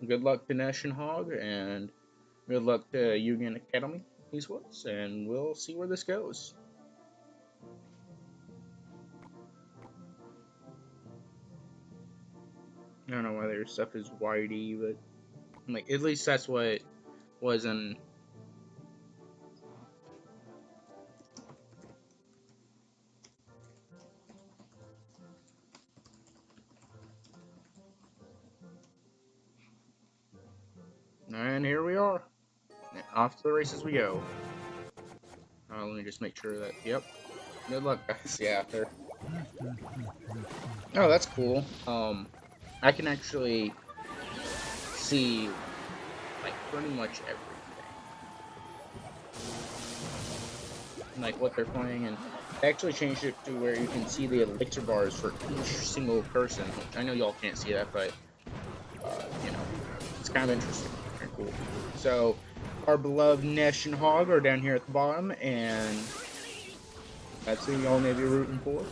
good luck to Nash and Hog, and good luck to Yugen Academy Esports, and we'll see where this goes. I don't know why their stuff is whitey, but like at least that's what it was in. And here we are. Off to the races we go. Let me just make sure that. Yep. Good luck, guys. Yeah. They're... Oh, that's cool. I can actually see like pretty much everything, like what they're playing, and they actually changed it to where you can see the elixir bars for each single person. Which I know y'all can't see that, but you know, it's kind of interesting. Very cool. So, our beloved Nesh and Hog are down here at the bottom, and that's who y'all may be rooting for.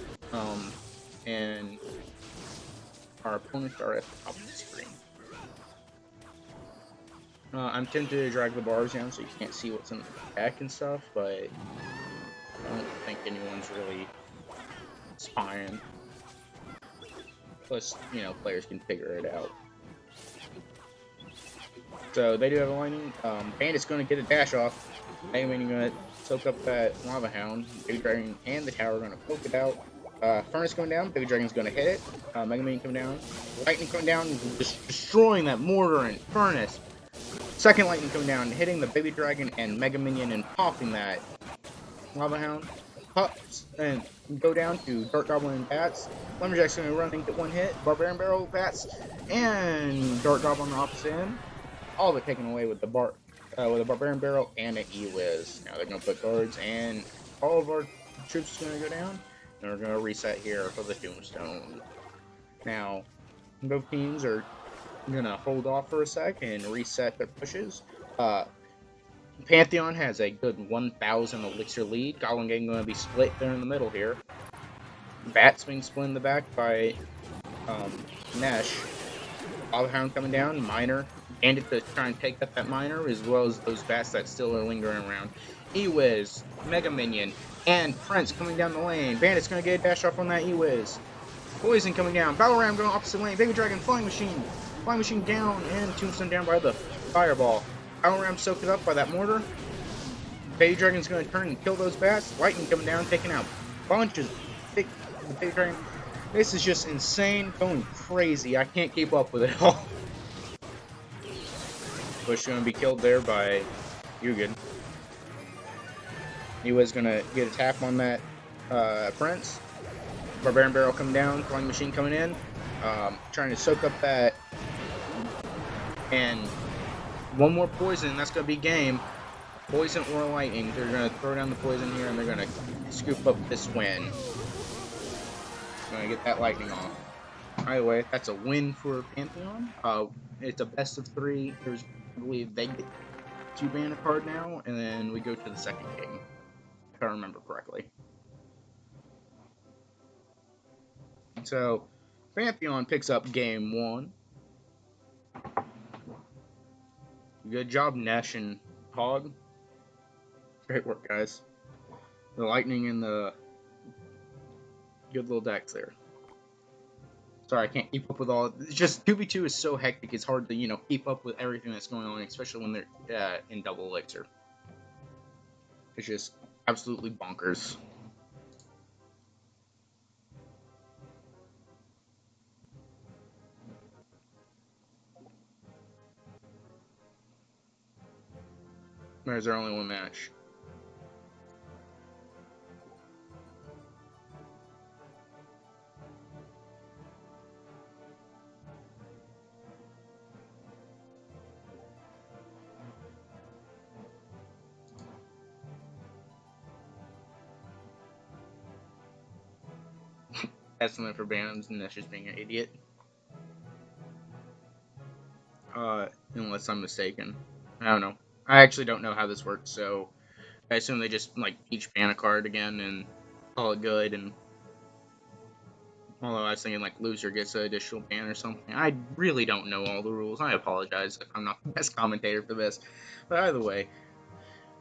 And our opponents are at the top of the screen. I'm tempted to drag the bars down so you can't see what's in the back and stuff, but I don't think anyone's really spying. Plus, you know, players can figure it out. So they do have a lightning. Bandit's going to get a dash off. Megaman going to soak up that Lava Hound. Baby Dragon and the tower are going to poke it out. Furnace going down. Baby Dragon's going to hit it. Megaman coming down. Lightning coming down, just destroying that mortar and furnace. Second lightning coming down, hitting the Baby Dragon and Mega Minion and popping that Lava Hound. Pops and go down to Dark Goblin and Bats. Lumberjack's going to run and get one hit. Barbarian Barrel, Bats, and Dark Goblin on the opposite end. All of it taken away with the Barbarian Barrel and an E-Wiz. Now they're going to put guards, and all of our troops are going to go down. And we're going to reset here for the Tombstone. Now, both teams are going to hold off for a sec and reset their pushes. Pantheon has a good 1,000 elixir lead. Goblin Gang going to be split there in the middle here. Bats being split in the back by Nesh. Lava Hound coming down, Miner. Bandit to try and take up that Miner, as well as those bats that still are lingering around. E-Wiz, Mega Minion, and Prince coming down the lane. Bandit's going to get a dash off on that E-Wiz. Poison coming down. Battle Ram going opposite lane. Baby Dragon, Flying Machine. Flying Machine down, and Tombstone down by the Fireball. Battle Ram soaked it up by that mortar. Baby Dragon's going to turn and kill those bats. Lightning coming down, taking out bunches. Baby Dragon. This is just insane, going crazy. I can't keep up with it all. Bush going to be killed there by Yugen. He was going to get a tap on that Prince. Barbarian Barrel coming down, Flying Machine coming in. Trying to soak up that. And one more poison, that's going to be game. Poison or lightning. They're going to throw down the poison here, and they're going to scoop up this win. Going to get that lightning off. Either way, that's a win for Pantheon. It's a best of 3. There's, I believe they get 2 banner card now, and then we go to the second game, if I remember correctly. So, Pantheon picks up game 1. Good job, Nesh and Hog. Great work, guys. The lightning and the good little decks there. Sorry, I can't keep up with all. It's just 2v2 is so hectic. It's hard to, you know, keep up with everything that's going on, especially when they're in double elixir. It's just absolutely bonkers. There's our only one match. That's something for Bams, and that's just being an idiot. Unless I'm mistaken. I don't know. I actually don't know how this works, so I assume they just, like, each ban a card again and call it good, and Although I was thinking like loser gets an additional ban or something. I really don't know all the rules. I apologize if I'm not the best commentator for this. But either way,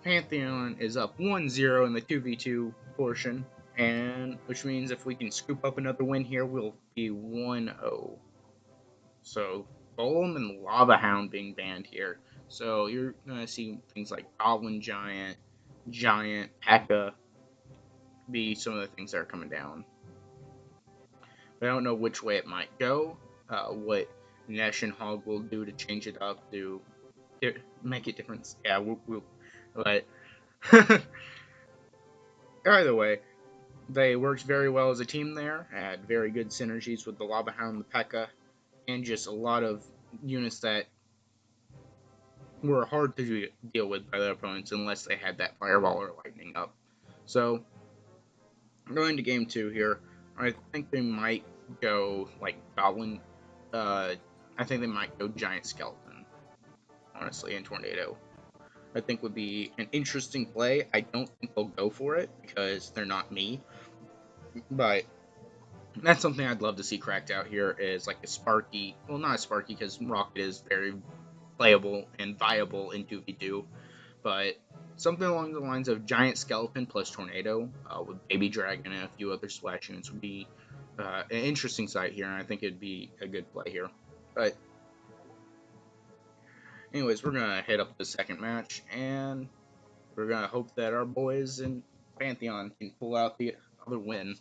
Pantheon is up 1-0 in the 2v2 portion, and which means if we can scoop up another win here, we'll be 1-0. So Golem and Lava Hound being banned here. So you're gonna see things like Goblin Giant, Giant, P.E.K.K.A. be some of the things that are coming down. But I don't know which way it might go. What Nesh and Hog will do to change it up to make it different. Yeah, but either way, they worked very well as a team there. Had very good synergies with the Lava Hound, the P.E.K.K.A, and just a lot of units that were hard to deal with by their opponents unless they had that Fireball or Lightning up. So, going to game 2 here, I think they might go like Goblin. I think they might go Giant Skeleton, honestly, and Tornado. I think would be an interesting play. I don't think they'll go for it because they're not me, but that's something I'd love to see cracked out here is like a Sparky. Well, not a Sparky because Rocket is very playable and viable in 2v2, but something along the lines of Giant Skeleton plus Tornado with Baby Dragon and a few other splash units would be an interesting sight here, and I think it'd be a good play here. But anyways, we're going to hit up the second match, and we're going to hope that our boys in Pantheon can pull out the other win.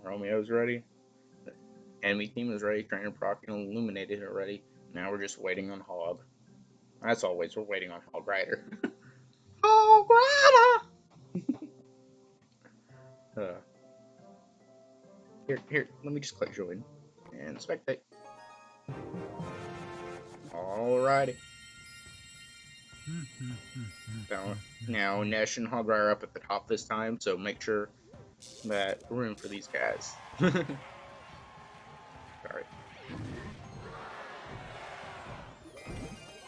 Romeo's ready. The enemy team is ready. Trainer Proc and Illuminated are ready. Now we're just waiting on Hog. As always, we're waiting on Hog Rider. Hog Rider! Here, let me just click join and spectate. Alrighty. Now, Nesh and Hog Rider are up at the top this time, so make sure that room for these guys. Sorry.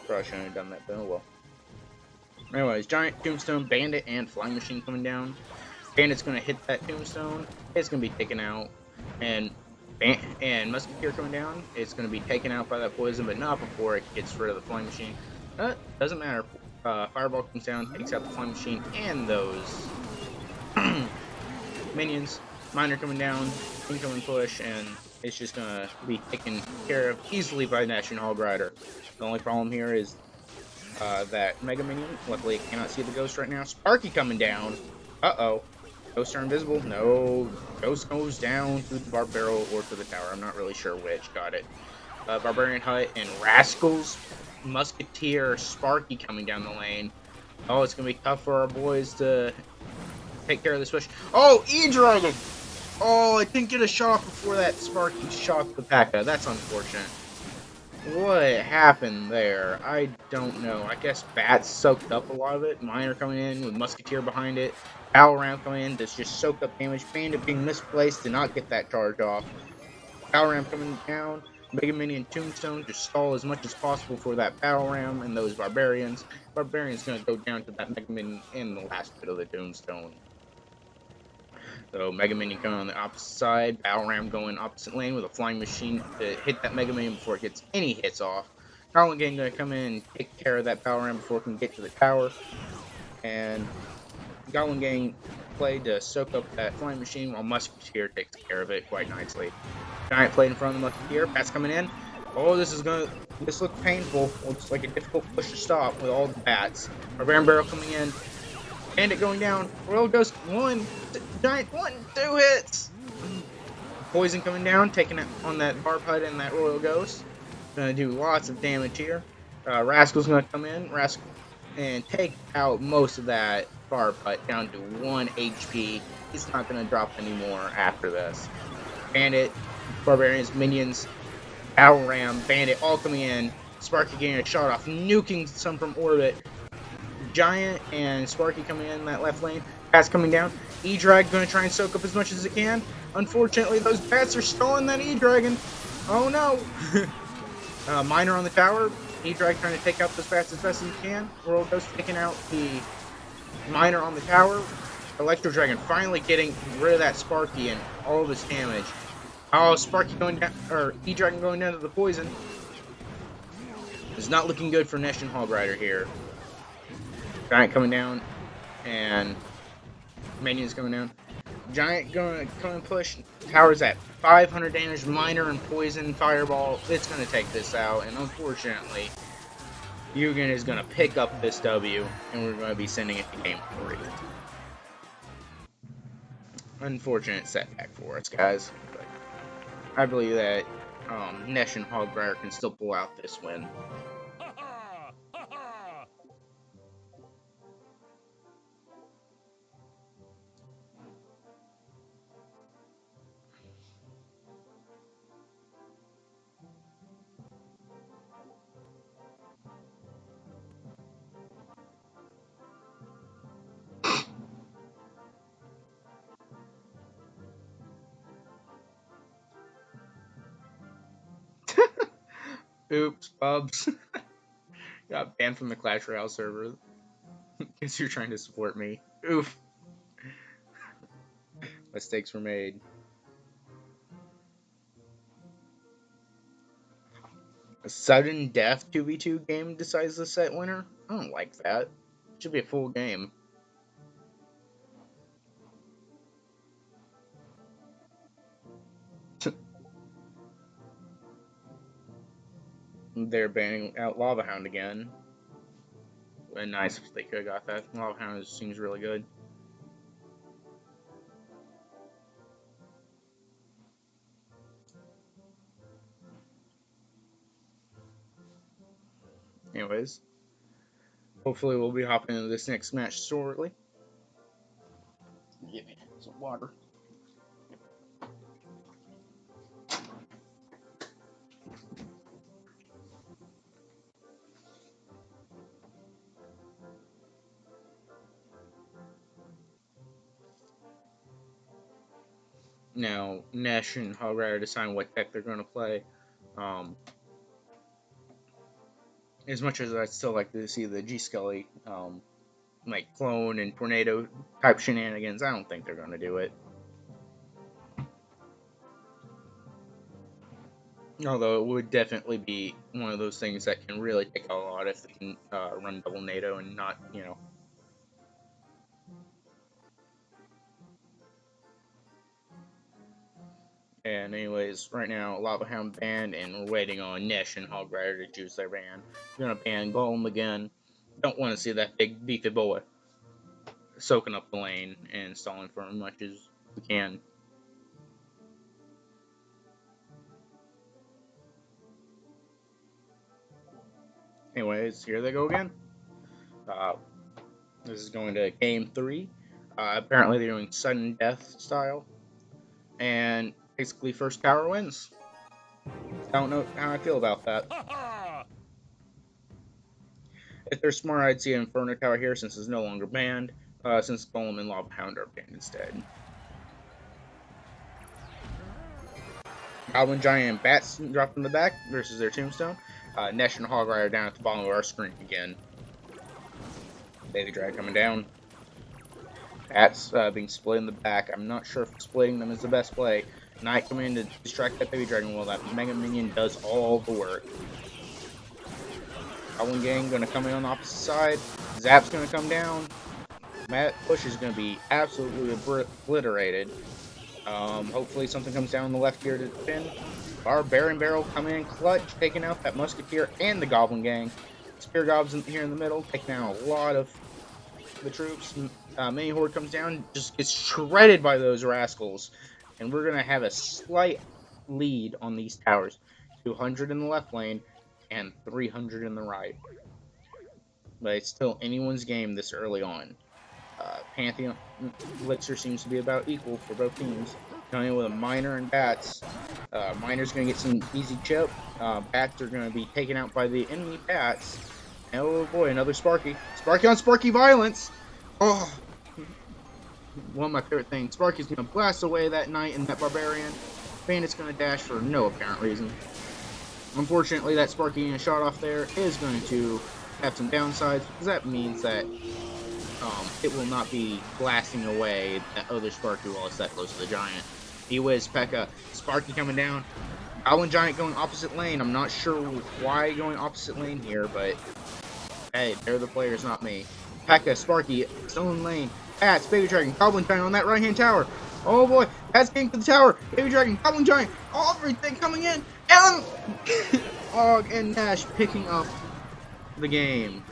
Probably shouldn't have done that, but oh well. Anyways, Giant, Tombstone, Bandit, and Flying Machine coming down. Bandit's gonna hit that Tombstone. It's gonna be taken out, and Musketeer coming down. It's gonna be taken out by that poison, but not before it gets rid of the Flying Machine. Doesn't matter. Fireball comes down, takes out the Flying Machine and those minions. Miner coming down, incoming push, and it's just gonna be taken care of easily by National Hog Rider. The only problem here is that Mega Minion. Luckily, it cannot see the Ghost right now. Sparky coming down. Uh-oh. Ghosts are invisible. No. Ghost goes down through the Barb Barrel or to the tower. I'm not really sure which. Got it. Barbarian Hut and Rascals. Musketeer, Sparky coming down the lane. Oh, it's going to be tough for our boys to take care of this push. Oh, E-Dragon! Oh, I didn't get a shot before that Sparky shot the P.E.K.K.A. That's unfortunate. What happened there? I don't know. I guess Bats soaked up a lot of it. Miner coming in with Musketeer behind it. Battle Ram coming in to just soak up damage. Bandit being misplaced to not get that charge off. Battle Ram coming down. Mega Minion Tombstone to stall as much as possible for that Battle Ram and those Barbarians. Barbarian's going to go down to that Mega Minion in the last bit of the Tombstone. So Mega Minion coming on the opposite side. Battle Ram going opposite lane with a Flying Machine to hit that Mega Minion before it gets any hits off. Goblin Gang going to come in and take care of that Battle Ram before it can get to the tower. And Goblin Gang played to soak up that Flying Machine while Musketeer takes care of it quite nicely. Giant played in front of the Musketeer. Bats coming in. Oh, this looks painful. Looks like a difficult push to stop with all the bats. Barbarian Barrel coming in. Bandit going down. Royal Ghost, Giant, 2 hits. Poison coming down, taking it on that Barb Hut and that Royal Ghost. Gonna do lots of damage here. Rascal's gonna come in, and take out most of that Barb Hut down to 1 HP. He's not gonna drop anymore after this. Bandit, Barbarians, Minions, Battle Ram, Bandit all coming in. Sparky getting a shot off, nuking some from orbit. Giant and Sparky coming in that left lane. Bats coming down. E-Drag going to try and soak up as much as it can. Unfortunately, those bats are stalling that E-Dragon. Oh no! Miner on the tower. E-Drag trying to take out those bats as best as he can. World Ghost taking out the Miner on the tower. Electro Dragon finally getting rid of that Sparky and all of his damage. Oh, Sparky going down, or E-Dragon going down to the poison. It's not looking good for Nesh and Hog Rider here. Giant coming down, and Minions coming down. Giant going to come and push. Tower's at 500 damage. Miner and Poison Fireball. It's going to take this out, and unfortunately, Yugen is going to pick up this W, and we're going to be sending it to game 3. Unfortunate setback for us, guys. But I believe that Nesh and Hog Rider can still pull out this win. Oops, Bubs. Got banned from the Clash Royale server because you're trying to support me. Oof. Mistakes were made. A sudden death 2v2 game decides the set winner? I don't like that. It should be a full game. They're banning out Lava Hound again. And nice if they could have got that. Lava Hound seems really good. Anyways, hopefully we'll be hopping into this next match shortly. Give me some water. Now, Nesh and Hog Rider decide what deck they're going to play. As much as I'd still like to see the G Scully, like clone and tornado type shenanigans, I don't think they're going to do it. Although it would definitely be one of those things that can really take a lot if they can run double NATO and not, you know. And anyways, right now, Lava Hound banned, and we're waiting on Nesh and Hog Rider to choose their ban. We're going to ban Golem again. Don't want to see that big beefy boy soaking up the lane and stalling for as much as we can. Anyways, here they go again. This is going to game 3. Apparently they're doing sudden death style. And basically first tower wins. I don't know how I feel about that. If they're smart, I'd see an Inferno Tower here since it's no longer banned. Since Golem and Lava Hound are banned instead. Goblin Giant and Bats drop in the back versus their Tombstone. Nesh and Hog Rider down at the bottom of our screen again. Baby Drag coming down. Bats being split in the back. I'm not sure if splitting them is the best play. Knight coming in to distract that Baby Dragon while that Mega Minion does all the work. Goblin Gang going to come in on the opposite side. Zap's going to come down. Matt Push is going to be absolutely obliterated. Hopefully something comes down on the left here to defend. Barbarian Barrel coming in clutch, taking out that Musketeer and the Goblin Gang. Spear Gobs here in the middle, taking out a lot of the troops. Mini Horde comes down, just gets shredded by those rascals. And we're going to have a slight lead on these towers. 200 in the left lane and 300 in the right. But it's still anyone's game this early on. Pantheon Elixir seems to be about equal for both teams. Coming in with a Miner and Bats. Miner's going to get some easy chip. Bats are going to be taken out by the enemy Bats. And oh boy, another Sparky. Sparky on Sparky violence! Oh! One of my favorite things. Sparky's going to blast away that Knight and that Barbarian. Bandit's going to dash for no apparent reason. Unfortunately, that Sparky getting a shot off there is going to have some downsides, because that means that it will not be blasting away that other Sparky while it's that close to the Giant. He whiz P.E.K.K.A. Sparky coming down. Goblin Giant going opposite lane. I'm not sure why going opposite lane here, but hey, they're the players, not me. P.E.K.K.A. Sparky still in lane. Bats, Baby Dragon, Goblin Giant on that right-hand tower. Oh boy, Bats getting to the tower. Baby Dragon, Goblin Giant, everything coming in. And Og and Nash picking up the game.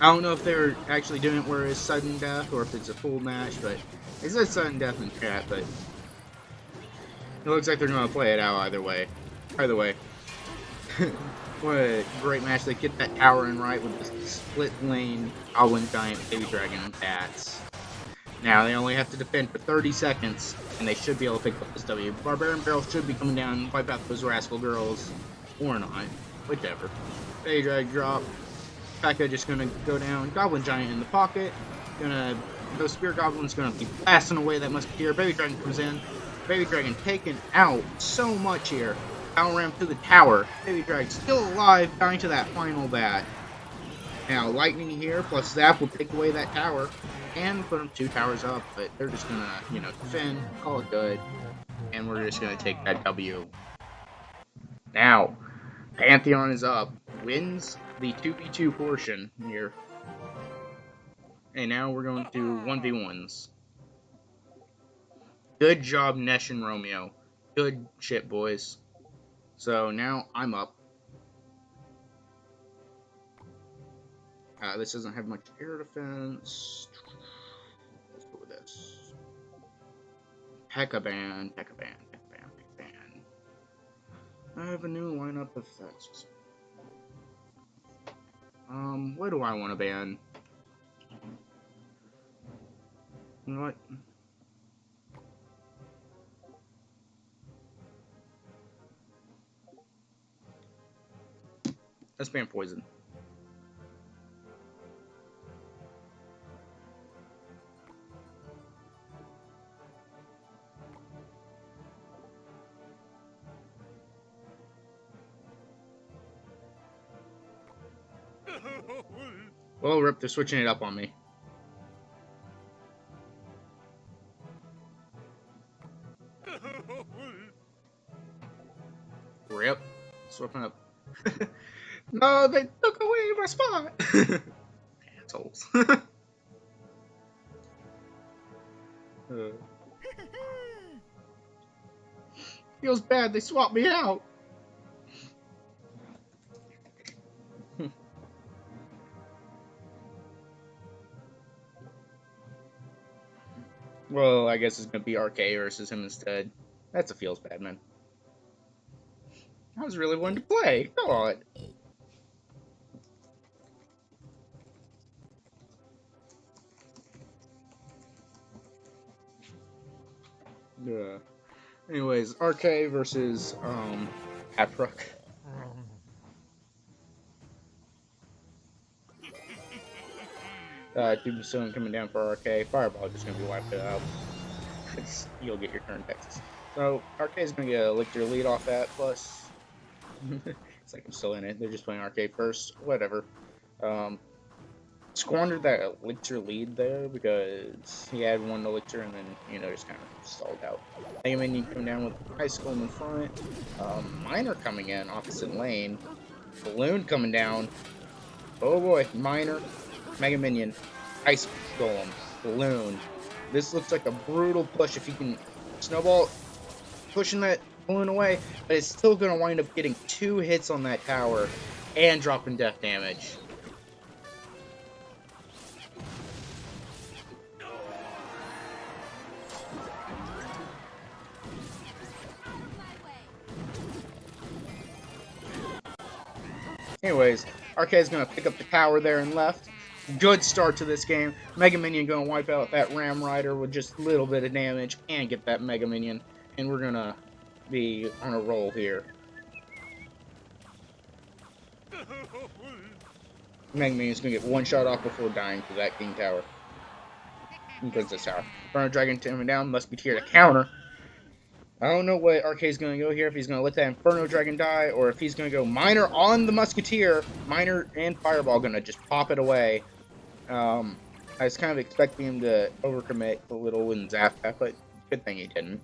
I don't know if they're actually doing it where it's sudden death or if it's a full match, but it says sudden death in chat, but it looks like they're going to play it out either way. Either way. What a great match. They get that tower in right with the split lane, Goblin Giant, Baby Dragon, and Bats. Now they only have to defend for 30 seconds, and they should be able to pick up this W. Barbarian Barrel should be coming down and wipe out those rascal girls. Or not. Whichever. Baby Dragon drop. P.E.K.K.A. just gonna go down. Goblin Giant in the pocket. Those Spear Goblins gonna be blasting away that Musketeer. Baby Dragon comes in. Baby Dragon taken out so much here. Power ramp to the tower. Baby Dragon still alive, dying to that final bat. Now Lightning here plus Zap will take away that tower and put them 2 towers up, but they're just gonna, defend, call it good, and we're just gonna take that W. Now, Pantheon is up, wins the 2v2 portion here. And now we're going to 1v1s. Good job, Nesh and Romeo. Good shit, boys. So now I'm up. This doesn't have much air defense. Let's go with this. P.E.K.K.A. ban, P.E.K.K.A. ban, P.E.K.K.A. ban, P.E.K.K.A. ban. I have a new lineup of effects. What do I want to ban? You know what? Let's ban Poison. Oh, rip, they're switching it up on me. Rip. Swapping up. No, they took away my spot! Assholes. Feels bad, they swapped me out! Well, I guess it's gonna be RK versus him instead. That's a feels bad, man. I was really wanting to play. Come on. Yeah. Anyways, RK versus Aprok. Tombstone coming down for RK. Fireball just gonna be wiped out. You'll get your turn, Texas. So RK is gonna get a Lictor lead off that. Plus, it's like I'm still in it. They're just playing RK first. Whatever. Squandered that Elixir lead there because he had one Elixir and then, just kind of stalled out. Mega Minion coming down with Ice Golem in front. Miner coming in, opposite lane. Balloon coming down. Oh boy, Miner, Mega Minion, Ice Golem, Balloon. This looks like a brutal push if he can snowball, pushing that balloon away, but it's still going to wind up getting 2 hits on that tower and dropping death damage. Anyways, RK is going to pick up the tower there and left. Good start to this game. Mega Minion going to wipe out that Ram Rider with just a little bit of damage and get that Mega Minion. And we're going to be on a roll here. Mega Minion's going to get 1 shot off before dying to that King Tower. Because this tower. Burner Dragon coming down. Musketeer to counter. I don't know what RK's going to go here, if he's going to let that Inferno Dragon die, or if he's going to go Miner on the Musketeer. Miner and Fireball going to just pop it away. I was kind of expecting him to overcommit a little and zap that, but good thing he didn't.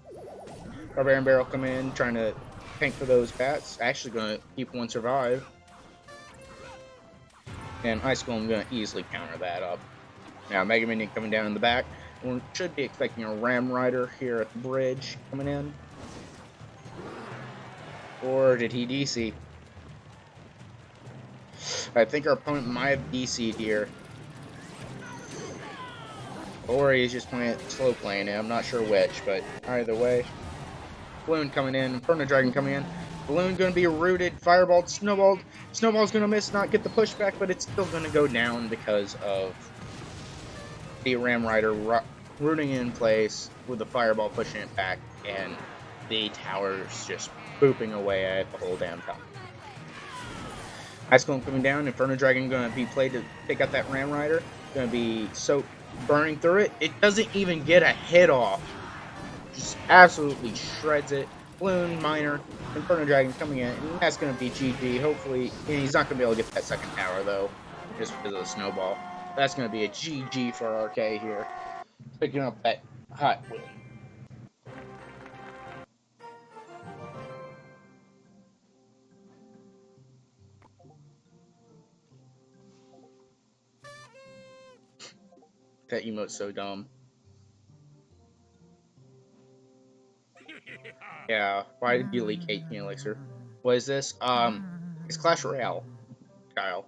Barbarian Barrel come in, trying to tank for those bats. Actually going to keep one survive. And Ice Golem going to easily counter that up. Now Mega Minion coming down in the back. We should be expecting a Ram Rider here at the bridge coming in. Or did he DC? I think our opponent might have DC'd here. Or he's just slow playing it. I'm not sure which, but either way. Balloon coming in, Inferno Dragon coming in. Balloon going to be rooted, fireballed, snowballed. Snowball's going to miss, not get the pushback, but it's still going to go down because of the Ram Rider rooting in place with the fireball pushing it back, and the tower's just booping away at the whole damn time. Ice Golem coming down, Inferno Dragon going to be played to pick up that Ram Rider. Going to be burning through it. It doesn't even get a hit off. Just absolutely shreds it. Balloon, Miner, Inferno Dragon coming in, and that's going to be GG. Hopefully, and he's not going to be able to get that second tower though, just because of the snowball. That's going to be a GG for RK here, picking up that hot win. That emote's so dumb. Yeah, why did you leak 18 elixir? What is this? It's Clash Royale, Kyle.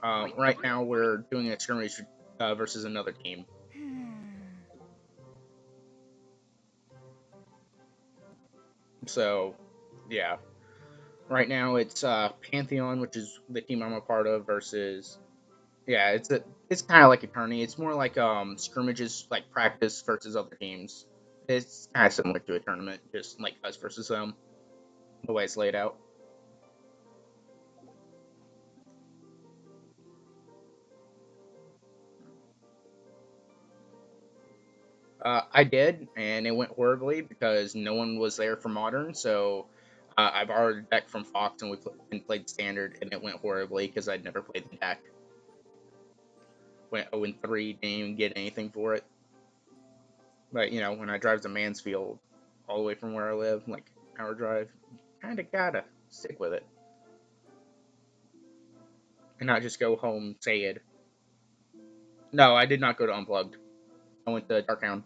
Right now we're doing a skirmish versus another team. So, yeah. Right now it's Pantheon, which is the team I'm a part of, versus... Yeah, it's kind of like a tourney. It's more like scrimmages, like practice versus other teams. It's kind of similar to a tournament, just like us versus them, the way it's laid out. I did, and it went horribly because no one was there for Modern, so I borrowed a deck from Fox and we played Standard, and it went horribly because I'd never played the deck. Went 0-3, didn't even get anything for it. But, you know, when I drive to Mansfield, all the way from where I live, like hour drive, kinda gotta stick with it. And not just go home, say it. No, I did not go to Unplugged. I went to Darkhound.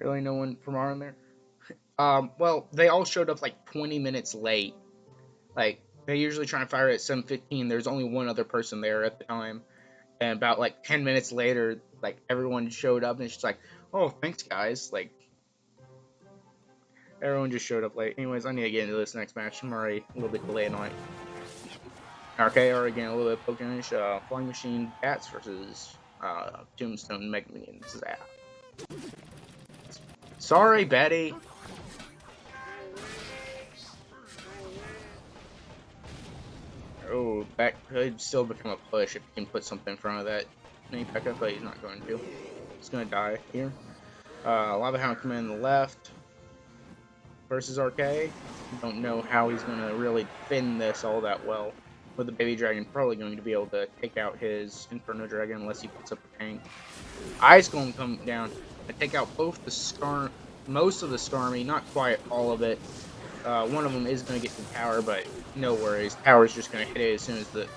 Really, no one from on there? Well, they all showed up like 20 minutes late. Like, they usually try and fire at 7:15. There's only one other person there at the time. And about like 10 minutes later, like, everyone showed up and it's just like, oh, thanks, guys. Like, everyone just showed up late. Anyways, I need to get into this next match. I'm already a little bit delayed on it. Okay, already getting a little bit of Pokemon. Flying Machine Bats versus Tombstone Mega Minions. Zap. Sorry, Betty. Oh, that could still become a push if you can put something in front of that mini P.E.K.K.A, but he's not going to. He's going to die here. Lava Hound coming in the left versus RK. Don't know how he's going to really defend this all that well. With the Baby Dragon probably going to be able to take out his Inferno Dragon unless he puts up a tank. Ice Golem come down and take out both the most of the Skarmy, not quite all of it. One of them is going to get the tower, but no worries. Tower's just going to hit it as soon as the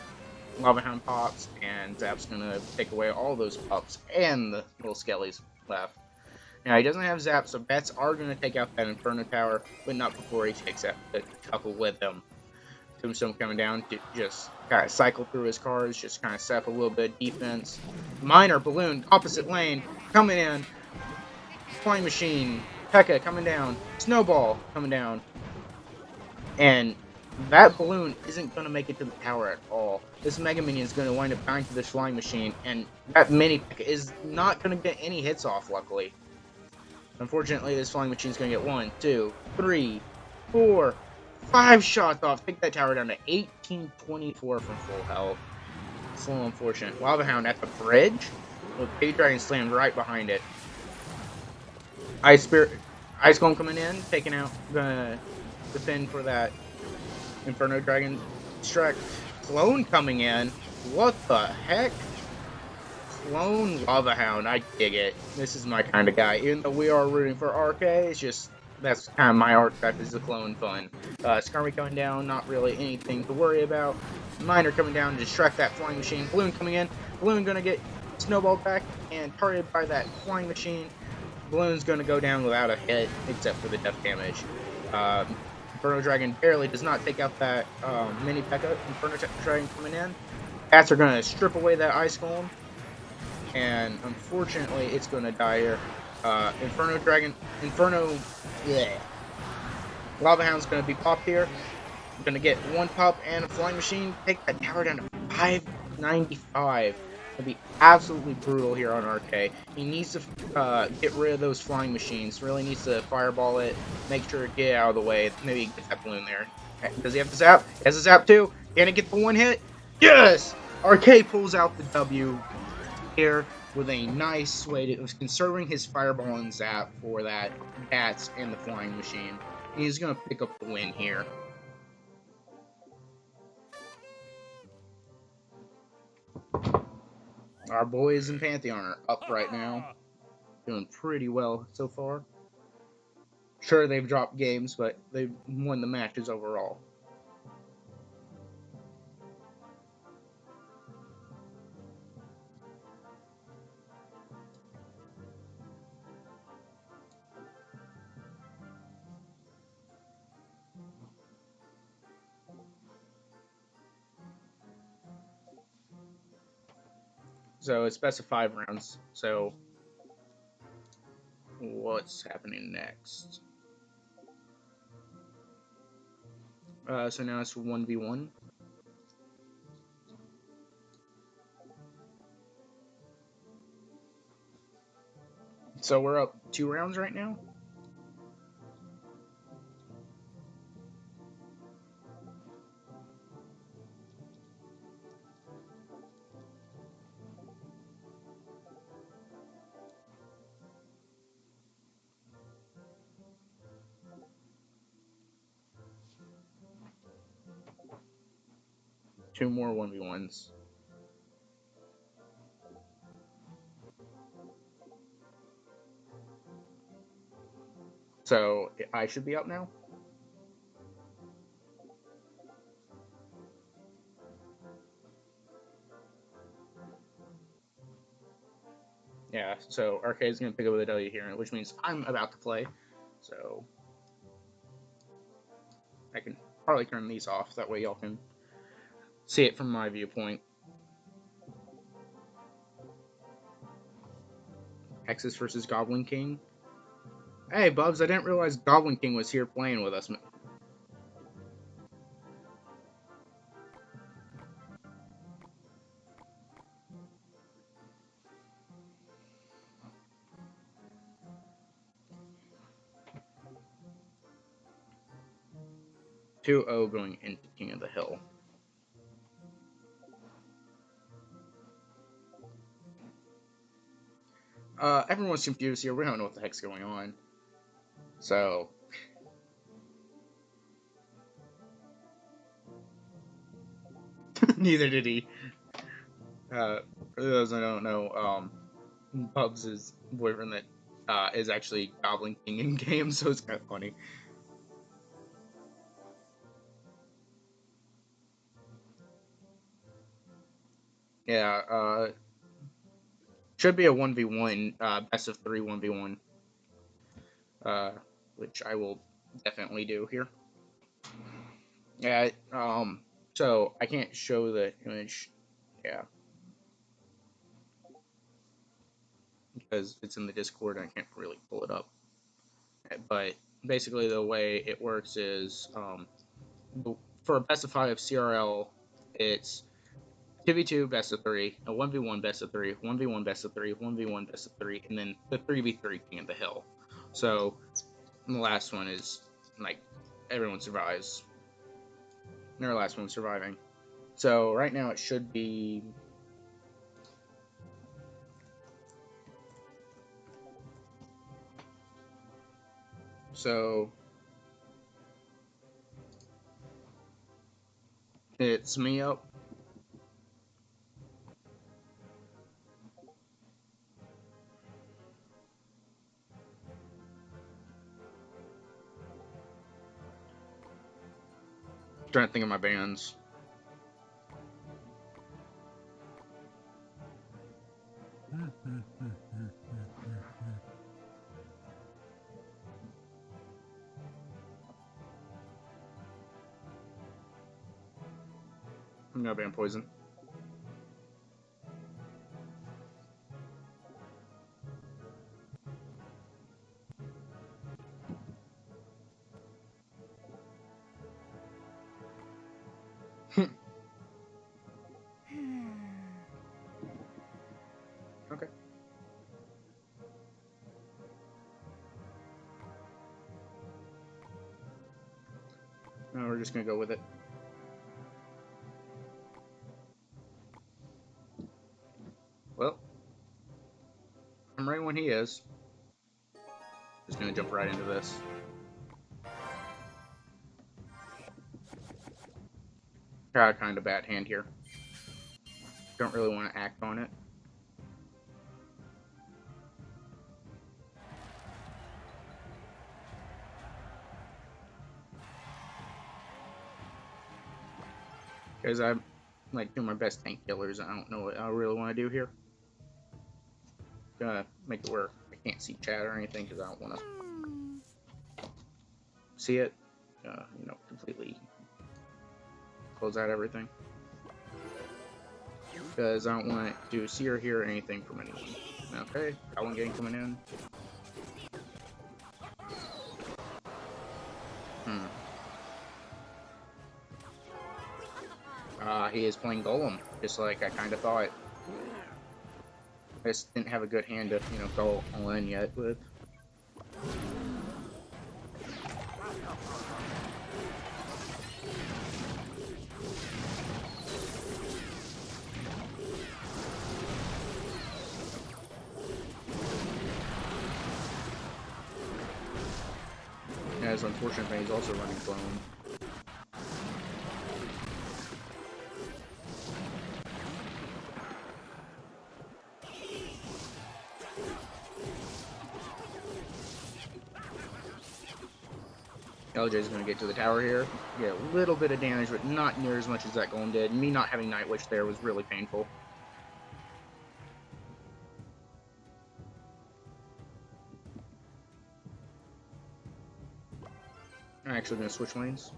Lava Hound pops, and Zap's going to take away all those pups and the little skellies left. Now, he doesn't have Zap, so bets are going to take out that Inferno Tower, but not before he takes out the couple with them. Tombstone coming down to just kind of cycle through his cards, just kind of set up a little bit of defense. Miner, Balloon, opposite lane, coming in. Flying Machine, P.E.K.K.A coming down. Snowball coming down. And that balloon isn't going to make it to the tower at all. This Mega Minion is going to wind up dying to this flying machine, and that Mini P.E.K.K.A is not going to get any hits off, luckily. Unfortunately, this flying machine is going to get 1, 2, 3, 4, 5 shots off. Take that tower down to 1824 from full health. It's a little unfortunate. Lava Hound at the bridge with Baby Dragon slammed right behind it. Ice Golem coming in, taking out, gonna defend for that Inferno Dragon strike. Clone coming in. What the heck? Clone Lava Hound. I dig it. This is my kind of guy. Even though we are rooting for RK, it's just that's kind of my archetype is the clone fun. Scrim coming down, not really anything to worry about. Miner coming down to distract that flying machine. Balloon coming in. Balloon gonna get snowballed back and targeted by that flying machine. Balloon's gonna go down without a hit, except for the death damage. Inferno Dragon barely does not take out that mini P.E.K.K.A. Inferno Dragon coming in. Bats are gonna strip away that Ice Golem. And unfortunately, it's gonna die here. Yeah. Lava Hound's gonna be popped here. We're gonna get 1 pop and a flying machine. Take that tower down to 595. It'll be absolutely brutal here on RK. He needs to get rid of those flying machines. Really needs to fireball it. Make sure to get out of the way. Maybe get that balloon there. Does he have the zap? He has the zap too. Can he get the 1 hit? Yes! RK pulls out the W here with a nice way of conserving his fireball and zap for that bats and the flying machine. He's gonna pick up the win here. Our boys in Pantheon are up right now, doing pretty well so far. Sure, they've dropped games, but they've won the matches overall. So it's best of 5 rounds. So what's happening next? So now it's 1v1. So we're up 2 rounds right now. Two more 1v1s. So I should be up now. Yeah, so RK is going to pick up the W here, which means I'm about to play. So I can probably turn these off. That way y'all can see it from my viewpoint. Texas versus Goblin King. Hey, Bubs, I didn't realize Goblin King was here playing with us. 2-0 going into King of the Hill. Everyone's confused here. We don't know what the heck's going on. So neither did he. For those that don't know, Bubs' boyfriend that is actually Goblin King in game, so it's kind of funny. Yeah, should be a 1v1, best of 3 1v1, which I will definitely do here. Yeah, so I can't show the image, yeah, because it's in the Discord and I can't really pull it up. But basically the way it works is, for a best of 5 CRL, it's 2v2 best of 3, a 1v1 best of 3, 1v1 best of 3, 1v1 best of 3, and then the 3v3 King of the Hill. So the last one is like everyone survives. Their last one's surviving. So right now it should be. So it's me up. Trying to think of my bands. I'm gonna ban Poison. Okay. No, we're just gonna go with it. Well, I'm right when he is. Just gonna jump right into this. Got a kind of bad hand here. Don't really want to act on it. Because I'm like doing my best tank killers. I don't know what I really want to do here. Gonna make it where I can't see chat or anything because I don't want to see it. You know, completely close out everything. Because I don't want to see or hear anything from anyone. Okay, got one getting coming in. He is playing Golem, just like I kind of thought. I just didn't have a good hand to, you know, go all in yet with. Yeah, it's unfortunate that he's also running Clone. LJ's going to get to the tower here. Get a little bit of damage, but not near as much as that Golem did. Me not having Night Witch there was really painful. I'm actually going to switch lanes.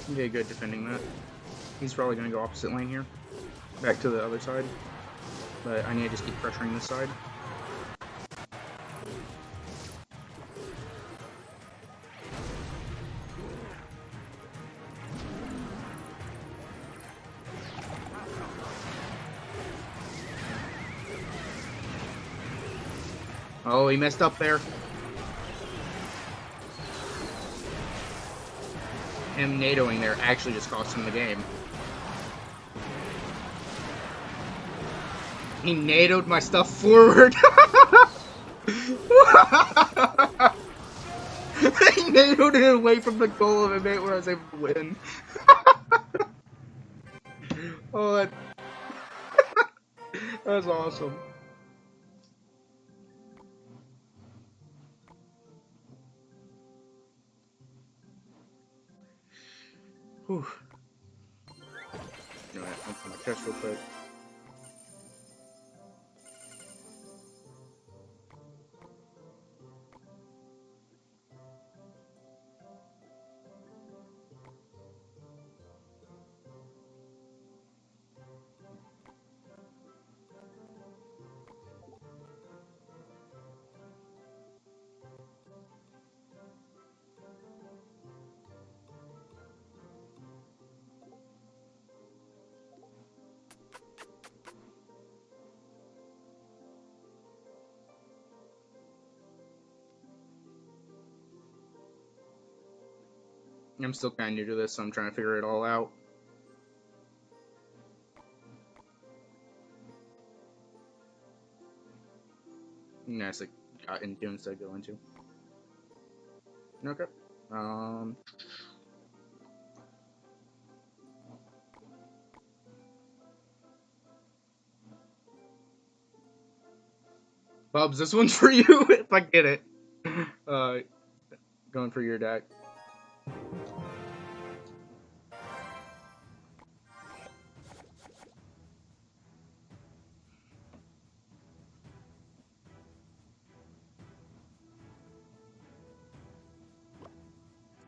He did good defending that. He's probably going to go opposite lane here. Back to the other side. But I need to just keep pressuring this side. Oh, he messed up there. Him NATOing there actually just cost him the game. He NATO'd my stuff forward. He NATO'd it away from the goal of it made where I was able to win. Oh, that was awesome. Whew. Anyway, open my chest real quick. I'm still kind of new to this, so I'm trying to figure it all out. Nice, like, got into instead of go into. Okay. Bubs, this one's for you if I get it. Going for your deck.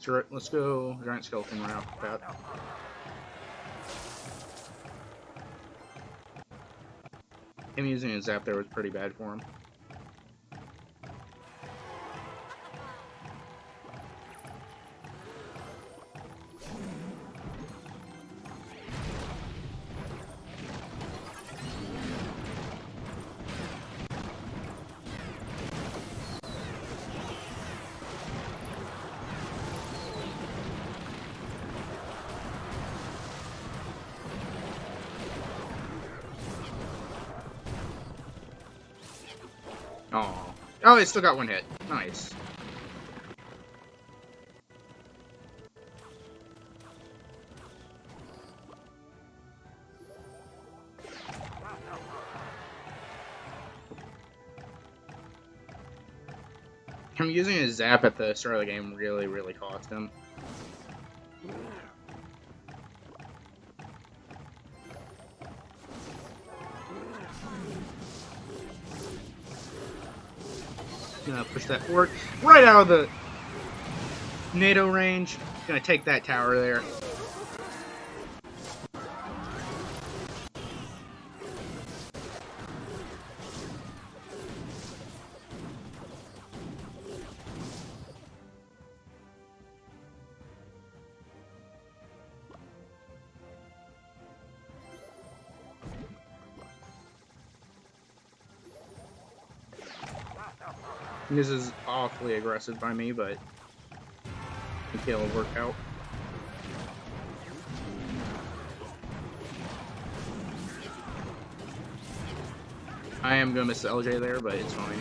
Sure, let's go Giant Skeleton right off the bat. Him using his zap there was pretty bad for him. Oh, oh, it still got one hit. Nice. Him using his zap at the start of the game really cost him. Gonna push that forward, right out of the NATO range. Gonna take that tower there. This is awfully aggressive by me, but I think it'll work out. I am gonna miss the LJ there, but it's fine.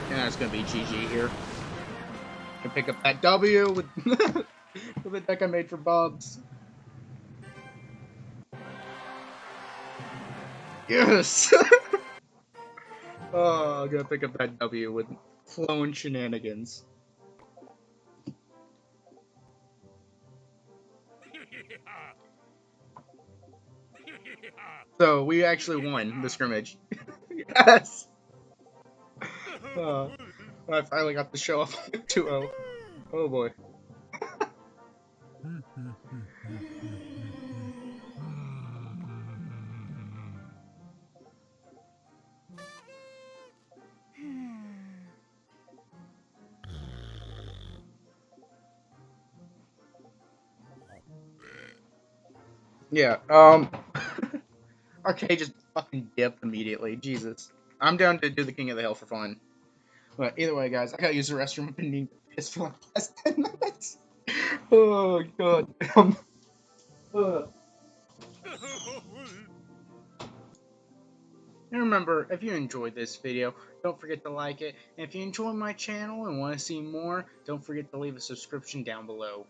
Yeah, it's gonna be GG here. Can pick up that W with with the deck I made for Bubs. Yes. Oh, I'm gonna pick up that W with flowing shenanigans. So we actually won the scrimmage. Yes. I finally got to show off 2-0. Oh boy. Yeah, Arcade just fucking dipped immediately. Jesus. I'm down to do the King of the Hill for fun. But either way, guys, I gotta use the restroom. I've been needing to piss for like the past 10 minutes. Oh, god. Ugh. And remember, if you enjoyed this video, don't forget to like it. And if you enjoy my channel and want to see more, don't forget to leave a subscription down below.